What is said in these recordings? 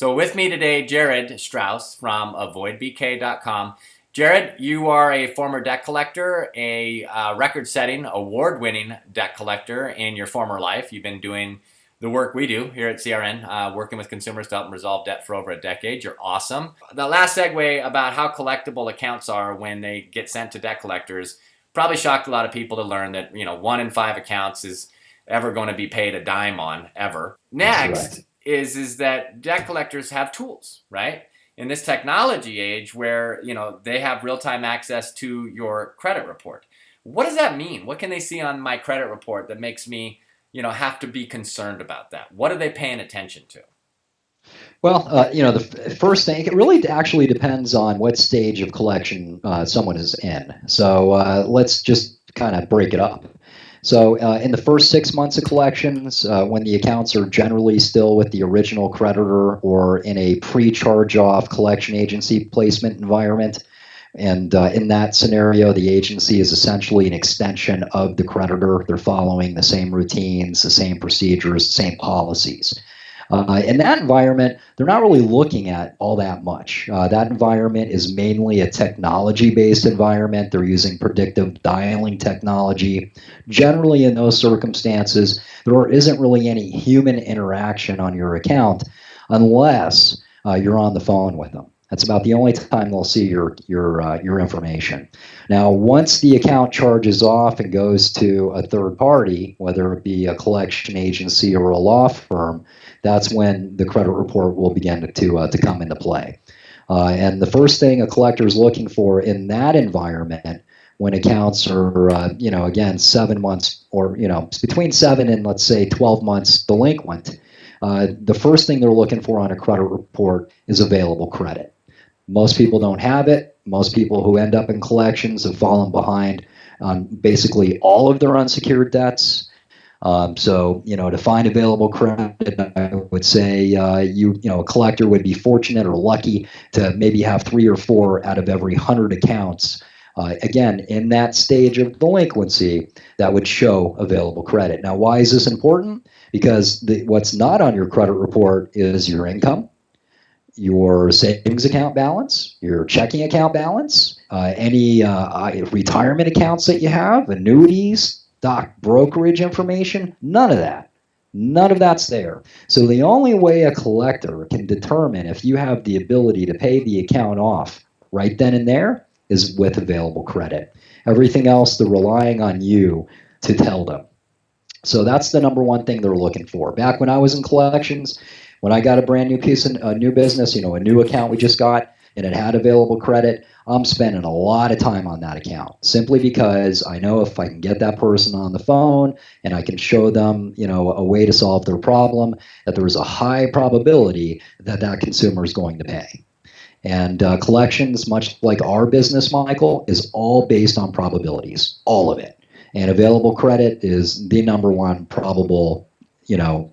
So with me today, Jared Strauss from avoidbk.com. Jared, you are a former debt collector, a record-setting, award-winning debt collector in your former life. You've been doing the work we do here at CRN, working with consumers to help them resolve debt for over a decade. You're awesome. The last segue about how collectible accounts are when they get sent to debt collectors probably shocked a lot of people to learn that 1 in 5 accounts is ever going to be paid a dime on, ever. Next is that debt collectors have tools, right? In this technology age where, they have real-time access to your credit report. What does that mean? What can they see on my credit report that makes me, have to be concerned about that? What are they paying attention to? Well, the first thing, it really actually depends on what stage of collection someone is in. So let's just kind of break it up. So in the first 6 months of collections, when the accounts are generally still with the original creditor or in a pre-charge-off collection agency placement environment, and in that scenario, the agency is essentially an extension of the creditor. They're following the same routines, the same procedures, the same policies. In that environment, they're not really looking at all that much. That environment is mainly a technology-based environment. They're using predictive dialing technology. Generally, in those circumstances, there isn't really any human interaction on your account unless you're on the phone with them. That's about the only time they'll see your information. Now, once the account charges off and goes to a third party, whether it be a collection agency or a law firm, that's when the credit report will begin to come into play. And the first thing a collector is looking for in that environment, when accounts are, again, 7 months or, between 7 and, let's say, 12 months delinquent, the first thing they're looking for on a credit report is available credit. Most people don't have it. Most people who end up in collections have fallen behind on basically all of their unsecured debts. So, to find available credit, I would say a collector would be fortunate or lucky to maybe have 3 or 4 out of every 100 accounts. Again, in that stage of delinquency, that would show available credit. Now, why is this important? Because what's not on your credit report is your income, your savings account balance, your checking account balance, any retirement accounts that you have, annuities, stock brokerage information, none of that. None of that's there. So the only way a collector can determine if you have the ability to pay the account off right then and there is with available credit. Everything else, they're relying on you to tell them. So that's the number one thing they're looking for. Back when I was in collections, when I got a brand new piece of a new business, a new account we just got, and it had available credit, I'm spending a lot of time on that account simply because I know if I can get that person on the phone and I can show them, a way to solve their problem, that there's a high probability that that consumer is going to pay. And collections, much like our business, Michael, is all based on probabilities, all of it. And available credit is the number one probable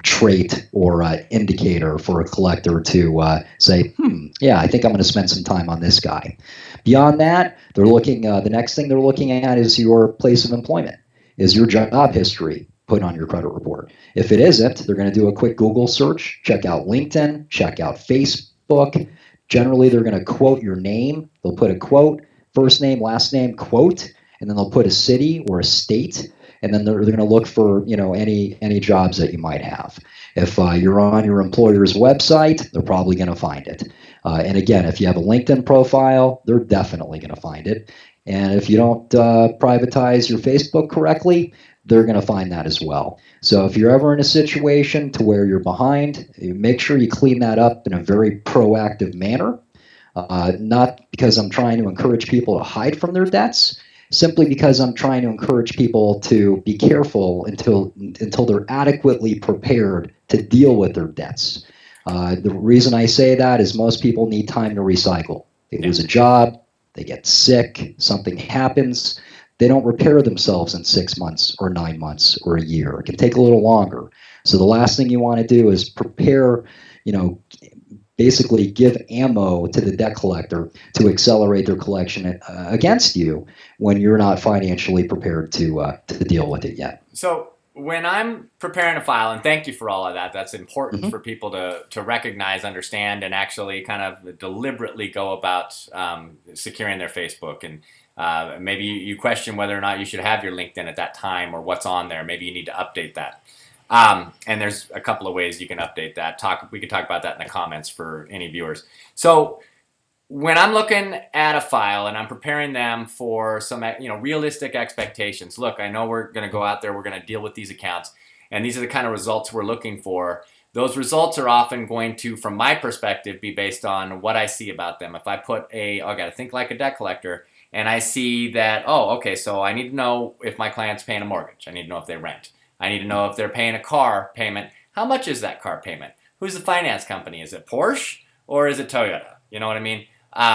trait or indicator for a collector to say, I think I'm going to spend some time on this guy. Beyond that, they're looking. The next thing they're looking at is your place of employment. Is your job history put on your credit report? If it isn't, they're going to do a quick Google search, check out LinkedIn, check out Facebook. Generally, they're going to quote your name. They'll put a quote, first name, last name, quote, and then they'll put a city or a state. And then they're going to look for any jobs that you might have. If you're on your employer's website, they're probably going to find it. And again, if you have a LinkedIn profile, they're definitely going to find it. And if you don't privatize your Facebook correctly, they're going to find that as well. So if you're ever in a situation to where you're behind, make sure you clean that up in a very proactive manner. Not because I'm trying to encourage people to hide from their debts, simply because I'm trying to encourage people to be careful until they're adequately prepared to deal with their debts. The reason I say that is most people need time to recycle. They lose a job, they get sick, something happens, they don't repair themselves in 6 months or 9 months or a year. It can take a little longer. So the last thing you want to do is prepare, basically give ammo to the debt collector to accelerate their collection against you when you're not financially prepared to deal with it yet. So when I'm preparing a file, and thank you for all of that, that's important Hmm. for people to recognize, understand, and actually kind of deliberately go about securing their Facebook. And maybe you question whether or not you should have your LinkedIn at that time or what's on there. Maybe you need to update that. And there's a couple of ways you can update that. We could talk about that in the comments for any viewers. So when I'm looking at a file and I'm preparing them for some, realistic expectations. Look, I know we're going to go out there, we're going to deal with these accounts, and these are the kind of results we're looking for. Those results are often going to, from my perspective, be based on what I see about them. If I put I got to think like a debt collector, and I see that, okay, so I need to know if my client's paying a mortgage. I need to know if they rent. I need to know if they're paying a car payment. How much is that car payment? Who's the finance company? Is it Porsche or is it Toyota? You know what I mean?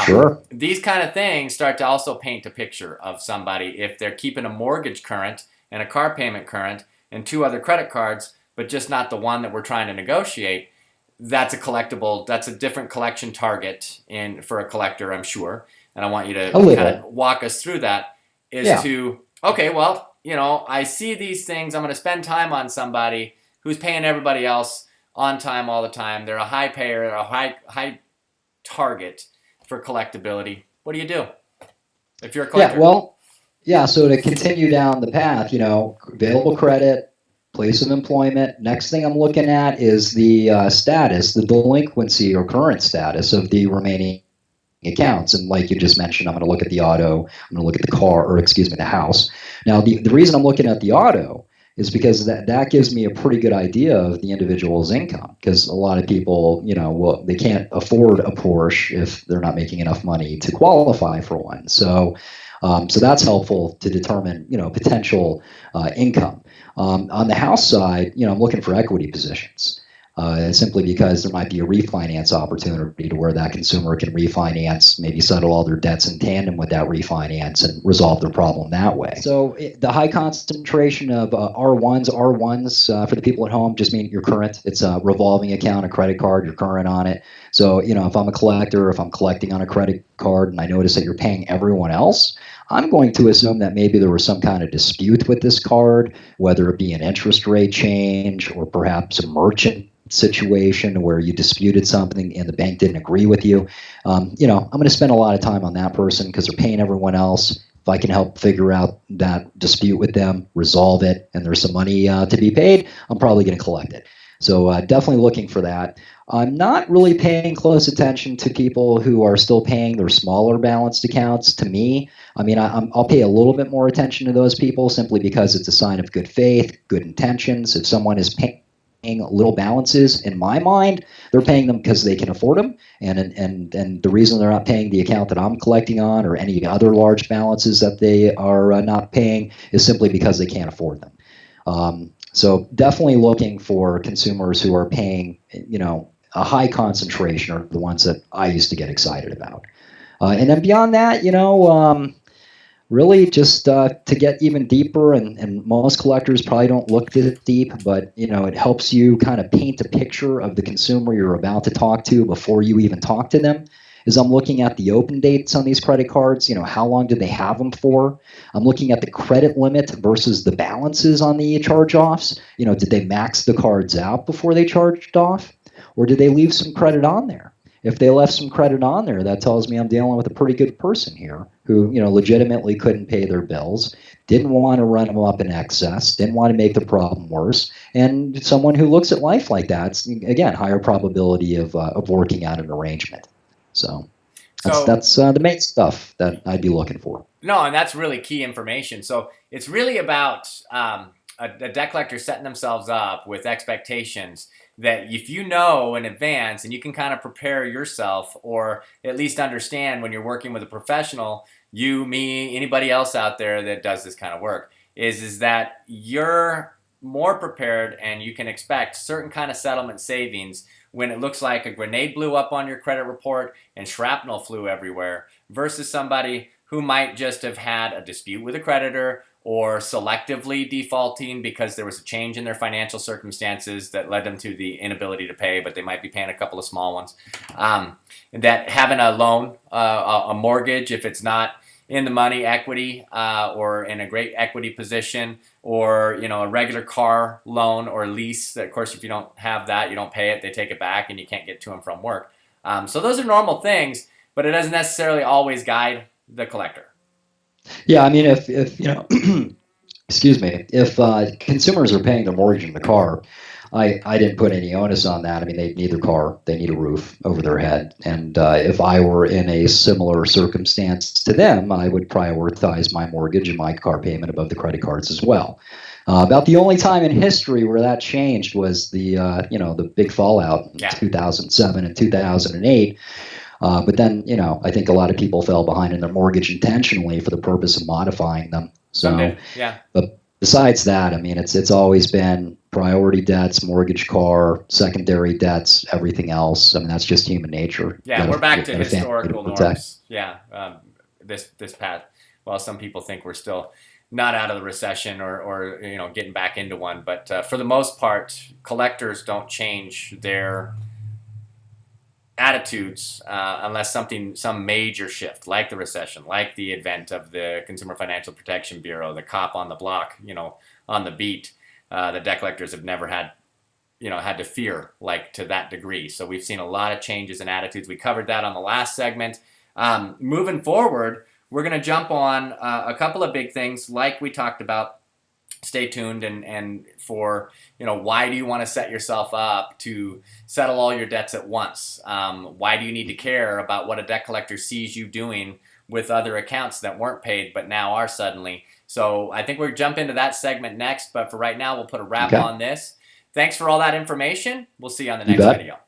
Sure. These kind of things start to also paint a picture of somebody if they're keeping a mortgage current and a car payment current and two other credit cards, but just not the one that we're trying to negotiate. That's a collectible. That's a different collection target for a collector, I'm sure. And I want you A to kind of little. walk us through that. Is Yeah. to okay, well, I see these things. I'm going to spend time on somebody who's paying everybody else on time all the time. They're a high payer, a high target for collectability. What do you do if you're a Yeah. collector? Well, yeah. So to continue down the path, available credit, place of employment. Next thing I'm looking at is the status, the delinquency or current status of the remaining accounts. And like you just mentioned, I'm going to look at the auto, I'm going to look at the car, or excuse me, the house. Now, the reason I'm looking at the auto is because that gives me a pretty good idea of the individual's income. Because a lot of people, they can't afford a Porsche if they're not making enough money to qualify for one. So that's helpful to determine, potential income. On the house side, I'm looking for equity positions. Simply because there might be a refinance opportunity to where that consumer can refinance, maybe settle all their debts in tandem with that refinance and resolve their problem that way. So the high concentration of R1s for the people at home just mean you're current. It's a revolving account, a credit card, you're current on it. So, if I'm a collector, if I'm collecting on a credit card and I notice that you're paying everyone else, I'm going to assume that maybe there was some kind of dispute with this card, whether it be an interest rate change or perhaps a merchant situation where you disputed something and the bank didn't agree with you. I'm going to spend a lot of time on that person because they're paying everyone else. If I can help figure out that dispute with them, resolve it, and there's some money to be paid, I'm probably going to collect it. So definitely looking for that. I'm not really paying close attention to people who are still paying their smaller balanced accounts. To me, I mean, I'll pay a little bit more attention to those people simply because it's a sign of good faith, good intentions. If someone is paying little balances, in my mind, they're paying them because they can afford them, and the reason they're not paying the account that I'm collecting on or any other large balances that they are not paying is simply because they can't afford them. So definitely looking for consumers who are paying, a high concentration are the ones that I used to get excited about. And then beyond that, really just to get even deeper, and most collectors probably don't look this deep, but it helps you kind of paint a picture of the consumer you're about to talk to before you even talk to them. Is I'm looking at the open dates on these credit cards. How long did they have them for? I'm looking at the credit limit versus the balances on the charge-offs. Did they max the cards out before they charged off, or did they leave some credit on there? If they left some credit on there, that tells me I'm dealing with a pretty good person here who, legitimately couldn't pay their bills, didn't want to run them up in excess, didn't want to make the problem worse, and someone who looks at life like that's, again, higher probability of working out an arrangement. So So that's the main stuff that I'd be looking for. no, and that's really key information. So it's really about a debt collector setting themselves up with expectations that if you know in advance and you can kind of prepare yourself or at least understand when you're working with a professional, you, me, anybody else out there that does this kind of work, is that you're more prepared and you can expect certain kind of settlement savings when it looks like a grenade blew up on your credit report and shrapnel flew everywhere versus somebody who might just have had a dispute with a creditor or selectively defaulting because there was a change in their financial circumstances that led them to the inability to pay, but they might be paying a couple of small ones. That having a loan, a mortgage, if it's not in the money equity or in a great equity position, or a regular car loan or lease. Of course, if you don't have that, you don't pay it, they take it back, and you can't get to and from work. So those are normal things, but it doesn't necessarily always guide the collector. Yeah, I mean, if excuse me, if consumers are paying their mortgage in the car, I didn't put any onus on that. I mean, they need their car, they need a roof over their head, and if I were in a similar circumstance to them, I would prioritize my mortgage and my car payment above the credit cards as well. About the only time in history where that changed was the big fallout in 2007 and 2008. But then, I think a lot of people fell behind in their mortgage intentionally for the purpose of modifying them. So, yeah. But besides that, I mean, it's always been priority debts, mortgage, car, secondary debts, everything else. I mean, that's just human nature. Yeah, we're back to historical norms. Yeah, this path. Well, some people think we're still not out of the recession or getting back into one, but for the most part, collectors don't change their attitudes unless some major shift, like the recession, like the advent of the Consumer Financial Protection Bureau, the cop on the block, on the beat. The debt collectors have never had to fear like to that degree. So we've seen a lot of changes in attitudes. We covered that on the last segment. Moving forward, we're going to jump on a couple of big things like we talked about. Stay tuned and for why do you want to set yourself up to settle all your debts at once? Why do you need to care about what a debt collector sees you doing with other accounts that weren't paid but now are suddenly? So I think we'll jump into that segment next, but for right now we'll put a wrap on this. Thanks for all that information. We'll see you on the next video.